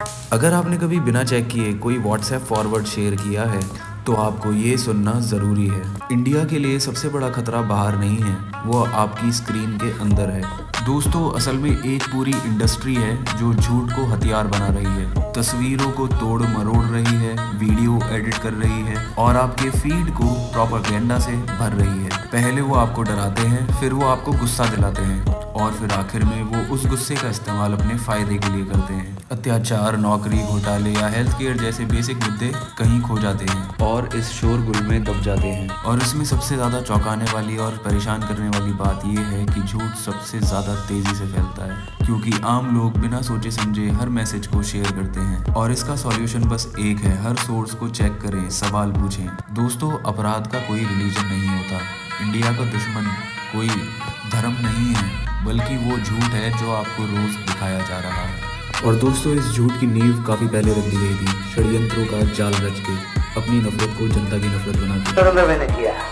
अगर आपने कभी बिना चेक किए कोई व्हाट्सएप फॉरवर्ड शेयर किया है तो आपको ये सुनना ज़रूरी है। इंडिया के लिए सबसे बड़ा खतरा बाहर नहीं है, वो आपकी स्क्रीन के अंदर है। दोस्तों, असल में एक पूरी इंडस्ट्री है जो झूठ को हथियार बना रही है, तस्वीरों को तोड़ मरोड़ रही है, वीडियो एडिट कर रही है और आपके फीड को प्रोपेगेंडा से भर रही है। पहले वो आपको डराते हैं, फिर वो आपको गुस्सा दिलाते हैं और फिर आखिर में वो उस गुस्से का इस्तेमाल अपने फ़ायदे के लिए करते हैं। अत्याचार, नौकरी, घोटाले या हेल्थ केयर जैसे बेसिक मुद्दे कहीं खो जाते हैं और इस शोरगुल में दब जाते हैं। और इसमें सबसे ज़्यादा चौंकाने वाली और परेशान करने वाली बात यह है कि झूठ सबसे ज़्यादा तेज़ी से फैलता है, क्योंकि आम लोग बिना सोचे समझे हर मैसेज को शेयर करते हैं। और इसका सॉल्यूशन बस एक है, हर सोर्स को चेक करें, सवाल पूछें। दोस्तों, अपराध का कोई रिलीजन नहीं होता। इंडिया का दुश्मन कोई धर्म नहीं है, बल्कि वो झूठ है जो आपको रोज दिखाया जा रहा है। और दोस्तों, इस झूठ की नींव काफी पहले रख दी गई थी, षड्यंत्रों का जाल रच के, अपनी नफरत को जनता की नफरत बना के। नरेंद्र भाई ने किया है,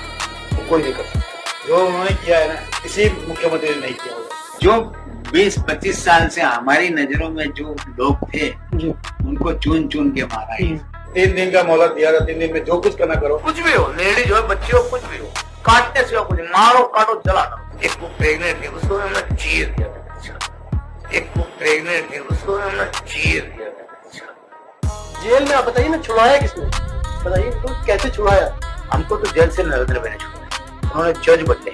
वो कोई नहीं कर सकता। जो उन्होंने किया है ना, किसी मुख्यमंत्री ने नहीं किया होगा। जो 20-25 साल से हमारी नजरों में जो लोग थे उनको चुन चुन के मारा है। 3 दिन का मोहलत दिया था, 3 दिन में जो कुछ करना करो। कुछ भी हो, लेडीज हो, बच्चे हो, कुछ भी हो, काटने से कुछ, मारो काटो जला दो। एक को प्रेग्नेंट थी, उसको हमने चीर दिया था। एक को प्रेग्नेंट थी, उसको हमने चीर दिया था। जेल में आप बताइए ना, छुड़ाया किसने? बताइए तो, कैसे छुड़ाया? हमको तो जेल से नरेंद्र भाई ने छुड़ाया। उन्होंने जज बदले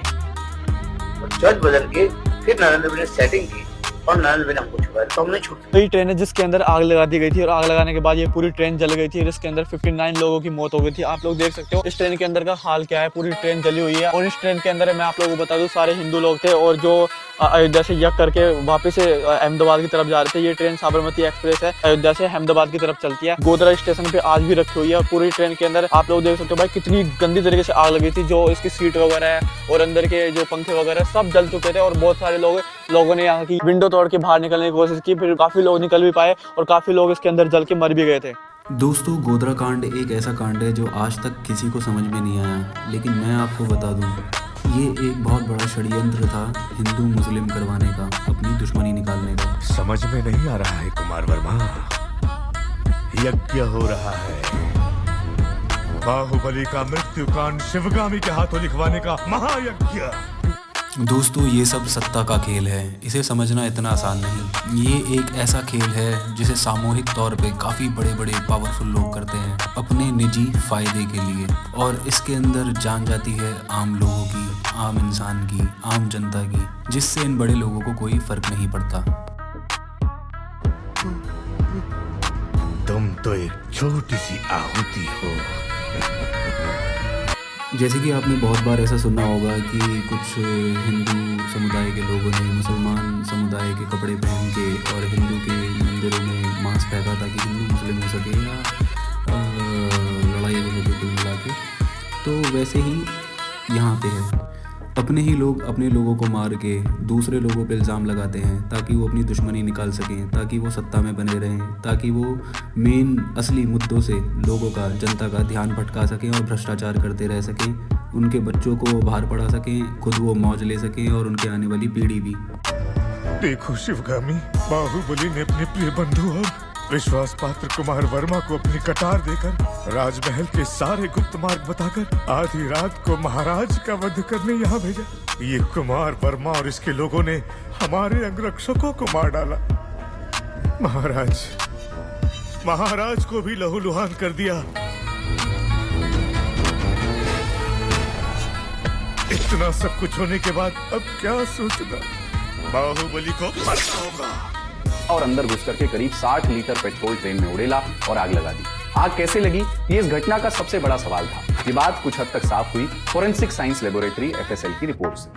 और जज बदल के फिर नरेंद्र भाई ने सेटिंग की और नरेंद्र भाई ने हमको छुड़ाया, तो हमने छुड़ा। कई ट्रेन है जिसके अंदर आग लगा दी गई थी और आग लगाने के बाद ये पूरी ट्रेन जल गई थी, जिसके अंदर 59 लोगों की मौत हो गई थी। आप लोग देख सकते हो इस ट्रेन के अंदर का हाल क्या है, पूरी ट्रेन जली हुई है। और इस ट्रेन के अंदर मैं आप लोगों को बता दूं, सारे हिंदू लोग थे और जो अयोध्या से यक करके वापस से अहमदाबाद की तरफ जा रहे थे। ये ट्रेन साबरमती एक्सप्रेस है, अयोध्या से अहमदाबाद की तरफ चलती है। गोधरा स्टेशन पे आज भी रखी हुई है। पूरी ट्रेन के अंदर आप लोग देख सकते हो भाई कितनी गंदी तरीके से आग लगी थी। जो इसकी सीट वगैरह है और अंदर के जो पंखे वगैरह सब जल चुके थे और बहुत सारे लोगों ने यहाँ की विंडो तोड़ के बाहर निकलने की कोशिश की, फिर काफी लोग निकल भी पाए और काफी लोग इसके अंदर जल के मर भी गए थे। दोस्तों, गोधरा कांड एक ऐसा कांड है जो आज तक किसी को समझ में नहीं आया, लेकिन मैं आपको बता दूं, ये एक बहुत बड़ा षड्यंत्र था हिंदू मुस्लिम करवाने का, अपनी दुश्मनी निकालने का। समझ में नहीं आ रहा है कुमार वर्मा, यज्ञ हो रहा है। बाहुबली का मृत्यु कांड शिवगामी के हाथों लिखवाने का महायज्ञ। दोस्तों, ये सब सत्ता का खेल है, इसे समझना इतना आसान नहीं। ये एक ऐसा खेल है जिसे सामूहिक तौर पे काफ़ी बड़े बड़े पावरफुल लोग करते हैं अपने निजी फायदे के लिए, और इसके अंदर जान जाती है आम लोगों की, आम इंसान की, आम जनता की, जिससे इन बड़े लोगों को कोई फर्क नहीं पड़ता। तुम तो एक छोटी सी आहुति हो। जैसे कि आपने बहुत बार ऐसा सुना होगा कि कुछ हिंदू समुदाय के लोगों ने मुसलमान समुदाय के कपड़े पहन के और हिंदू के मंदिरों में मांस फेंका ताकि हिंदू मुस्लिम हो सके या लड़ाई हो सके कुल मिला के। तो वैसे ही यहाँ पे है, अपने ही लोग अपने लोगों को मार के दूसरे लोगों पे इल्ज़ाम लगाते हैं ताकि वो अपनी दुश्मनी निकाल सकें, ताकि वो सत्ता में बने रहें, ताकि वो मेन असली मुद्दों से लोगों का, जनता का ध्यान भटका सकें और भ्रष्टाचार करते रह सकें, उनके बच्चों को बाहर पढ़ा सकें, खुद वो मौज ले सकें और उनके आने वाली पीढ़ी भी। देखो शिवगामी, बाहुबली ने अपने प्रिय बंधु और विश्वास पात्र कुमार वर्मा को अपनी कटार देकर, राजमहल के सारे गुप्त मार्ग बताकर आधी रात को महाराज का वध करने यहाँ भेजा। ये कुमार वर्मा और इसके लोगों ने हमारे अंगरक्षकों को मार डाला। महाराज को भी लहूलुहान कर दिया। इतना सब कुछ होने के बाद अब क्या सोचना, बाहुबली को मरना होगा। और अंदर घुस करके करीब 60 लीटर पेट्रोल ट्रेन में उड़ेला और आग लगा दी। आग कैसे लगी, ये इस घटना का सबसे बड़ा सवाल था। ये बात कुछ हद तक साफ हुई फोरेंसिक साइंस लेबोरेटरी FSL की रिपोर्ट से।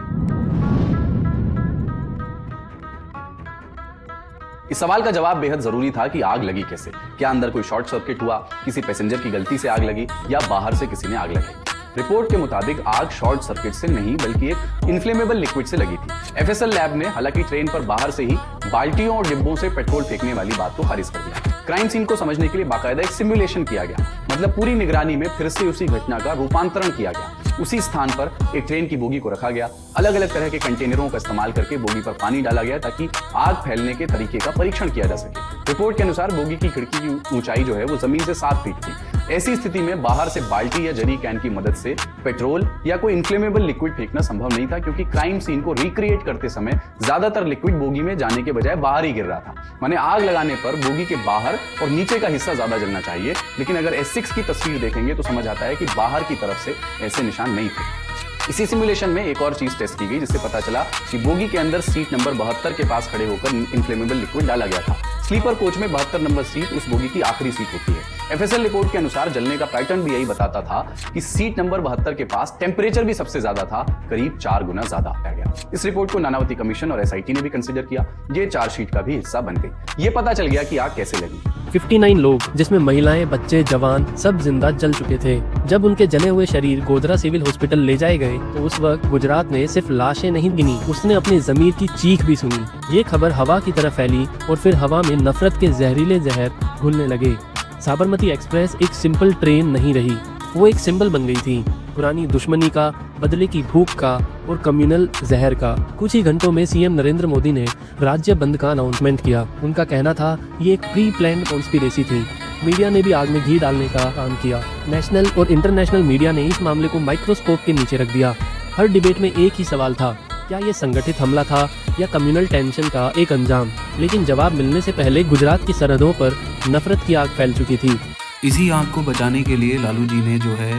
इस सवाल का जवाब बेहद जरूरी था कि आग लगी कैसे। क्या अंदर कोई शॉर्ट सर्किट हुआ, किसी पैसेंजर की गलती से आग लगी या बाहर से किसी ने आग लगाई। रिपोर्ट के मुताबिक आग शॉर्ट सर्किट से नहीं बल्कि एक इन्फ्लेमेबल लिक्विड से लगी थी। FSL लैब ने हालांकि ट्रेन पर बाहर से ही बाल्टियों और डिब्बों से पेट्रोल फेंकने वाली बात को खारिज कर दिया। क्राइम सीन को समझने के लिए बाकायदा एक सिमुलेशन किया गया, मतलब पूरी निगरानी में फिर से उसी घटना का रूपांतरण किया गया। उसी स्थान पर एक ट्रेन की बोगी को रखा गया, अलग अलग तरह के कंटेनरों का इस्तेमाल करके बोगी पर पानी डाला गया ताकि आग फैलने के तरीके का परीक्षण किया जा सके। रिपोर्ट के अनुसार बोगी की खिड़की की ऊंचाई जो है वो जमीन से 7 फीट थी। ऐसी स्थिति में बाहर से बाल्टी या जरी कैन की मदद से पेट्रोल या कोई इन्फ्लेमेबल लिक्विड फेंकना संभव नहीं था, क्योंकि क्राइम सीन को रिक्रिएट करते समय ज्यादातर लिक्विड बोगी में जाने के बजाय बाहर ही गिर रहा था। माने आग लगाने पर बोगी के बाहर और नीचे का हिस्सा ज्यादा जलना चाहिए, लेकिन अगर S6 की तस्वीर देखेंगे तो समझ आता है कि बाहर की तरफ से ऐसे निशान नहीं थे। इसी सिमुलेशन में एक और चीज टेस्ट की गई, जिससे पता चला कि बोगी के अंदर सीट नंबर 72 के पास खड़े होकर इन्फ्लेमेबल लिक्विड डाला गया था। स्लीपर कोच में 72 नंबर सीट उस बोगी की आखिरी सीट होती है। FSL रिपोर्ट के अनुसार जलने का पैटर्न भी यही बताता था कि सीट नंबर 72 के पास टेम्परेचर भी सबसे ज्यादा था, करीब 4 गुना ज्यादा पाया गया। इस रिपोर्ट को नानावती कमीशन और SIT ने भी कंसिडर किया। ये चार्जशीट का भी हिस्सा बन गई। ये पता चल गया कि आग कैसे लगी। 59 लोग, जिसमें महिलाएं, बच्चे, जवान सब जिंदा जल चुके थे। जब उनके जले हुए शरीर गोधरा सिविल हॉस्पिटल ले जाए गए तो उस वक्त गुजरात ने सिर्फ लाशें नहीं गिनी, उसने अपनी जमीर की चीख भी सुनी। ये खबर हवा की तरह फैली और फिर हवा में नफरत के जहरीले जहर घुलने लगे। साबरमती एक्सप्रेस एक सिंपल ट्रेन नहीं रही, वो एक सिंबल बन गई थी, पुरानी दुश्मनी का, बदले की भूख का और कम्युनल जहर का। कुछ ही घंटों में CM नरेंद्र मोदी ने राज्य बंद का अनाउंसमेंट किया। उनका कहना था ये एक प्री प्लान्ड कॉन्स्पिरेसी थी। मीडिया ने भी आग में घी डालने का काम किया। नेशनल और इंटरनेशनल मीडिया ने इस मामले को माइक्रोस्कोप के नीचे रख दिया। हर डिबेट में एक ही सवाल था, क्या ये संगठित हमला था या कम्युनल टेंशन का एक अंजाम? लेकिन जवाब मिलने से पहले गुजरात की सरहदों पर नफरत की आग फैल चुकी थी। इसी आग को बचाने के लिए लालू जी ने जो है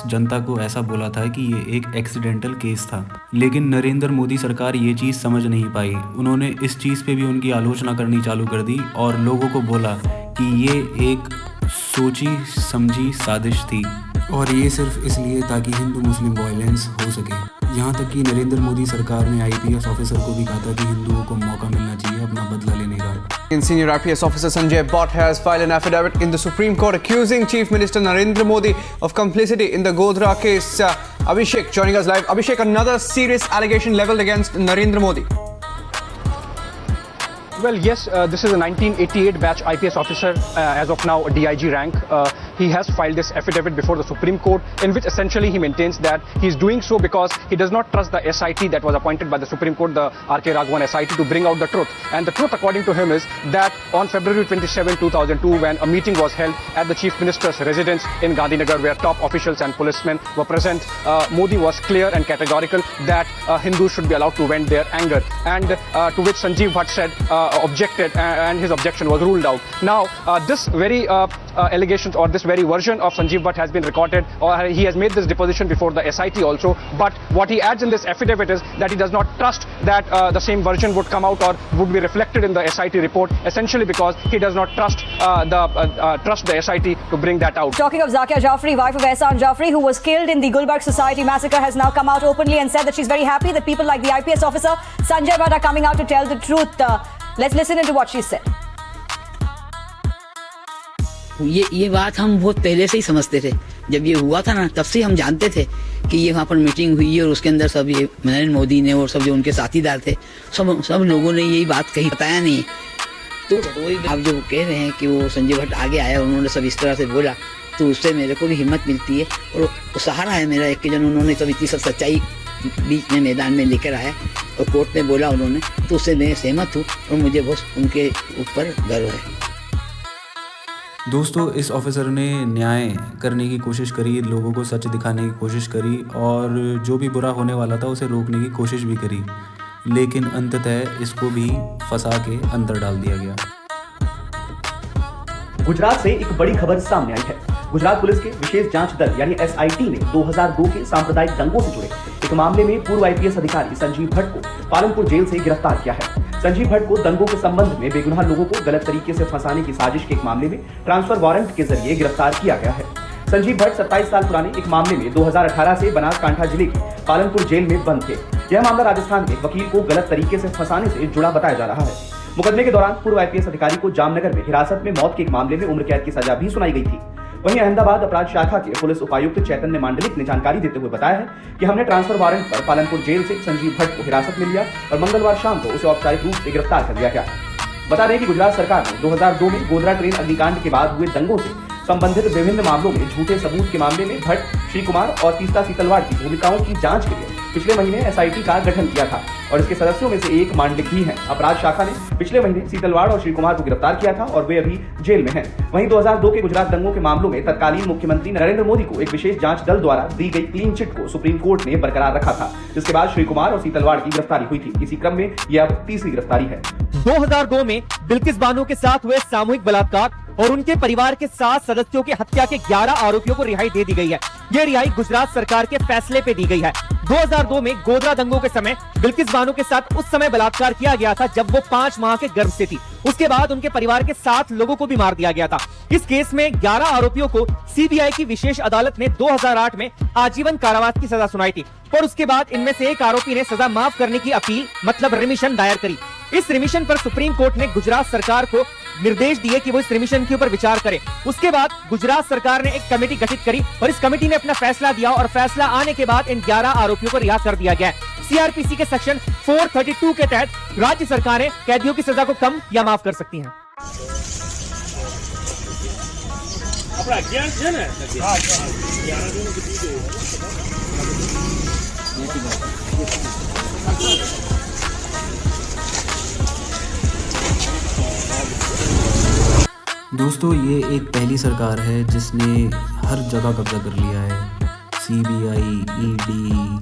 जनता को ऐसा बोला था कि ये एक एक्सीडेंटल केस था, लेकिन नरेंद्र मोदी सरकार ये चीज़ समझ नहीं पाई। उन्होंने इस चीज़ पे भी उनकी आलोचना करनी चालू कर दी और लोगों को बोला कि ये एक सोची समझी साजिश थी और ये सिर्फ इसलिए ताकि हिंदू मुस्लिम वायलेंस हो सके। यहाँ तक कि नरेंद्र मोदी सरकार ने IPS ऑफिसर को भी कहा था कि हिंदुओं को मौका मिलना चाहिए अपना बदला लेने का। Senior IPS officer Sanjay Bhatt has filed an affidavit in the Supreme Court accusing Chief Minister Narendra Modi of complicity in the Godhra case. Abhishek joining us live. Abhishek, another serious allegation leveled against Narendra Modi. Well, yes, this is a 1988 batch IPS officer, as of now a DIG rank. He has filed this affidavit before the Supreme Court, in which essentially he maintains that he is doing so because he does not trust the SIT that was appointed by the Supreme Court, the R.K. Raghavan SIT, to bring out the truth. And the truth, according to him, is that on February 27, 2002, when a meeting was held at the Chief Minister's residence in Gandhinagar, where top officials and policemen were present, Modi was clear and categorical that Hindus should be allowed to vent their anger. And to which Sanjeev Bhatt said, objected, and his objection was ruled out. Now, this very allegations or this very version of Sanjeev Bhatt has been recorded, or he has made this deposition before the SIT also. But what he adds in this affidavit is that he does not trust that the same version would come out or would be reflected in the SIT report, essentially because he does not trust the SIT to bring that out. Talking of Zakia Jafri, wife of Ehsan Jafri, who was killed in the Gulbarg Society massacre, has now come out openly and said that she's very happy that people like the IPS officer Sanjay Bhatt are coming out to tell the truth. Let's listen into what she said. ये बात हम बहुत पहले से ही समझते थे। जब ये हुआ था ना, तब से हम जानते थे कि ये वहाँ पर मीटिंग हुई है और उसके अंदर सब ये नरेंद्र मोदी ने और सब जो उनके साथीदार थे, सब लोगों ने यही बात कही, बताया नहीं। तो आप जो कह रहे हैं कि वो संजय भट्ट आगे आया, उन्होंने सब इस तरह से बोला, तो उससे मेरे को भी हिम्मत मिलती है और सहारा है मेरा एक कि जन उन्होंने सब इतनी सब सच्चाई बीच में मैदान में लेकर आया और कोर्ट में बोला उन्होंने, तो उससे मैं सहमत हूँ और मुझे बहुत उनके ऊपर गर्व है। दोस्तों, इस ऑफिसर ने न्याय करने की कोशिश करी, लोगों को सच दिखाने की कोशिश करी और जो भी बुरा होने वाला था उसे रोकने की कोशिश भी करी, लेकिन अंततः इसको भी फंसा के अंदर डाल दिया गया। गुजरात से एक बड़ी खबर सामने आई है। गुजरात पुलिस के विशेष जांच दल यानी SIT ने 2002 के सांप्रदायिक दंगों से जुड़े एक मामले में पूर्व IPS अधिकारी संजीव भट्ट को पालनपुर जेल से गिरफ्तार किया है। संजीव भट्ट को दंगों के संबंध में बेगुनाह लोगों को गलत तरीके से फंसाने की साजिश के एक मामले में ट्रांसफर वारंट के जरिए गिरफ्तार किया गया है। संजीव भट्ट 27 साल पुराने एक मामले में 2018 से बनासकांठा जिले की पालनपुर जेल में बंद थे। यह मामला राजस्थान में वकील को गलत तरीके से फंसाने से जुड़ा बताया जा रहा है। मुकदमे के दौरान पूर्व IPS अधिकारी को जामनगर में हिरासत में मौत के एक मामले में उम्र कैद की सजा भी सुनाई गई थी। वहीं अहमदाबाद अपराध शाखा के पुलिस उपायुक्त चैतन्य मांडलिक ने जानकारी देते हुए बताया है कि हमने ट्रांसफर वारंट पर पालनपुर जेल से संजीव भट्ट को हिरासत में लिया और मंगलवार शाम को उसे औपचारिक रूप से गिरफ्तार कर लिया गया। बता दें कि गुजरात सरकार ने 2002 में गोधरा ट्रेन अग्निकांड के बाद हुए दंगों से संबंधित विभिन्न मामलों में झूठे सबूत के मामले में भट्ट, श्री कुमार और तीस्ता सीतलवाड़ की भूमिकाओं की जांच के लिए पिछले महीने एसआईटी का गठन किया था और इसके सदस्यों में से एक मांडलिक भी हैं। अपराध शाखा ने पिछले महीने सीतलवाड़ और श्री कुमार को गिरफ्तार किया था और वे अभी जेल में हैं। वहीं 2002 के गुजरात दंगों के मामलों में तत्कालीन मुख्यमंत्री नरेंद्र मोदी को एक विशेष जांच दल द्वारा दी गई क्लीन चिट को सुप्रीम कोर्ट ने बरकरार रखा था, जिसके बाद श्री कुमार और सीतलवाड़ की गिरफ्तारी हुई थी। इसी क्रम में यह अब तीसरी गिरफ्तारी है। 2002 में बिल्किस बानो के साथ हुए सामूहिक बलात्कार और उनके परिवार के 7 सदस्यों की हत्या के 11 आरोपियों को रिहाई दे दी गई है। ये रिहाई गुजरात सरकार के फैसले पे दी गई है। 2002 में गोधरा दंगों के समय बिल्किस बानो के साथ उस समय बलात्कार किया गया था जब वो 5 माह के गर्भ से थी। उसके बाद उनके परिवार के 7 लोगों को भी मार दिया गया था। इस केस में 11 आरोपियों को सीबीआई की विशेष अदालत ने 2008 में आजीवन कारावास की सजा सुनाई थी और उसके बाद इनमें से एक आरोपी ने सजा माफ करने की अपील मतलब रिमिशन दायर करी। इस रिमिशन पर सुप्रीम कोर्ट ने गुजरात सरकार को निर्देश दिए कि वो इस रिमिशन के ऊपर विचार करे। उसके बाद गुजरात सरकार ने एक कमेटी गठित करी और इस कमेटी ने अपना फैसला दिया और फैसला आने के बाद इन 11 आरोपियों को रिहा कर दिया गया है। सीआरपीसी के सेक्शन 432 के तहत राज्य सरकारें कैदियों की सजा को कम या माफ कर सकती हैं। दोस्तों ये एक पहली सरकार है जिसने हर जगह कब्जा कर लिया है। CBI, ED,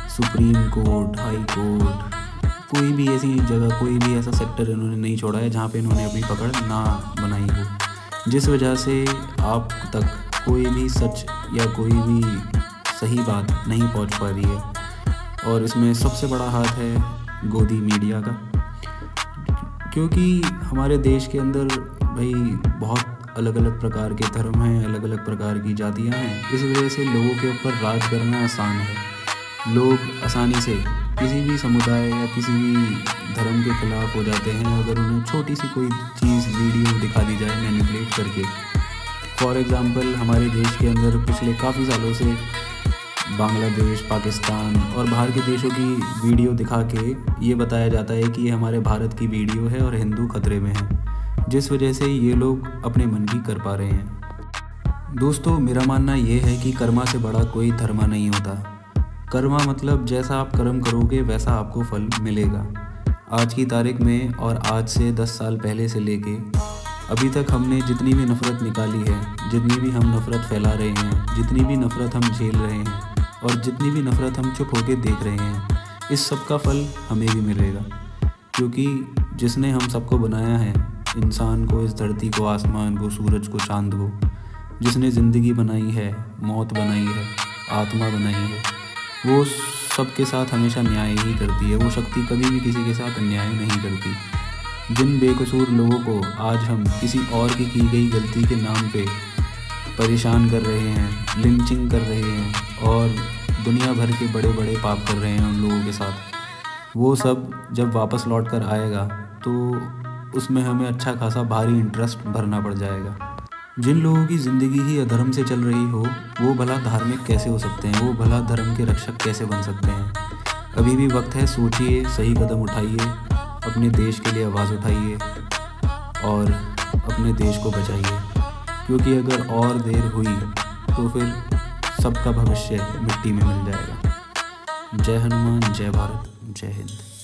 supreme court, high court, कोई भी ऐसी जगह, कोई भी ऐसा सेक्टर इन्होंने नहीं छोड़ा है जहाँ पे इन्होंने अपनी पकड़ ना बनाई हो, जिस वजह से आप तक कोई भी सच या कोई भी सही बात नहीं पहुँच पा रही है। और इसमें सबसे बड़ा हाथ है गोदी मीडिया का, क्योंकि हमारे देश के अंदर भाई बहुत अलग अलग प्रकार के धर्म हैं, अलग अलग प्रकार की जातियां हैं। इस वजह से लोगों के ऊपर राज करना आसान है। लोग आसानी से किसी भी समुदाय या किसी भी धर्म के खिलाफ हो जाते हैं अगर उन्हें छोटी सी कोई चीज़ वीडियो दिखा दी जाए मैनिपुलेट करके। फॉर एग्ज़ाम्पल हमारे देश के अंदर पिछले काफ़ी सालों से बांग्लादेश, पाकिस्तान और बाहर के देशों की वीडियो दिखा के ये बताया जाता है कि ये हमारे भारत की वीडियो है और हिंदू खतरे में है, जिस वजह से ये लोग अपने मन की कर पा रहे हैं। दोस्तों मेरा मानना ये है कि कर्मा से बड़ा कोई धर्मा नहीं होता। कर्मा मतलब जैसा आप कर्म करोगे वैसा आपको फल मिलेगा। आज की तारीख में और आज से 10 साल पहले से लेके अभी तक हमने जितनी भी नफ़रत निकाली है, जितनी भी हम नफ़रत फैला रहे हैं, जितनी भी नफ़रत हम झेल रहे हैं और जितनी भी नफ़रत हम चुप होकर देख रहे हैं, इस सब का फल हमें भी मिलेगा। क्योंकि जिसने हम सबको बनाया है, इंसान को, इस धरती को, आसमान को, सूरज को, चांद को, जिसने ज़िंदगी बनाई है, मौत बनाई है, आत्मा बनाई है, वो सबके साथ हमेशा न्याय ही करती है। वो शक्ति कभी भी किसी के साथ अन्याय नहीं करती। जिन बेकसूर लोगों को आज हम किसी और की गई गलती के नाम पे परेशान कर रहे हैं, लिंचिंग कर रहे हैं और दुनिया भर के बड़े बड़े पाप कर रहे हैं उन लोगों के साथ, वो सब जब वापस लौट कर आएगा तो उसमें हमें अच्छा खासा भारी इंटरेस्ट भरना पड़ जाएगा। जिन लोगों की ज़िंदगी ही अधर्म से चल रही हो वो भला धार्मिक कैसे हो सकते हैं, वो भला धर्म के रक्षक कैसे बन सकते हैं। अभी भी वक्त है, सोचिए, सही कदम उठाइए, अपने देश के लिए आवाज़ उठाइए और अपने देश को बचाइए, क्योंकि अगर और देर हुई तो फिर सबका भविष्य मिट्टी में मिल जाएगा। जय हनुमान, जय भारत, जय हिंद।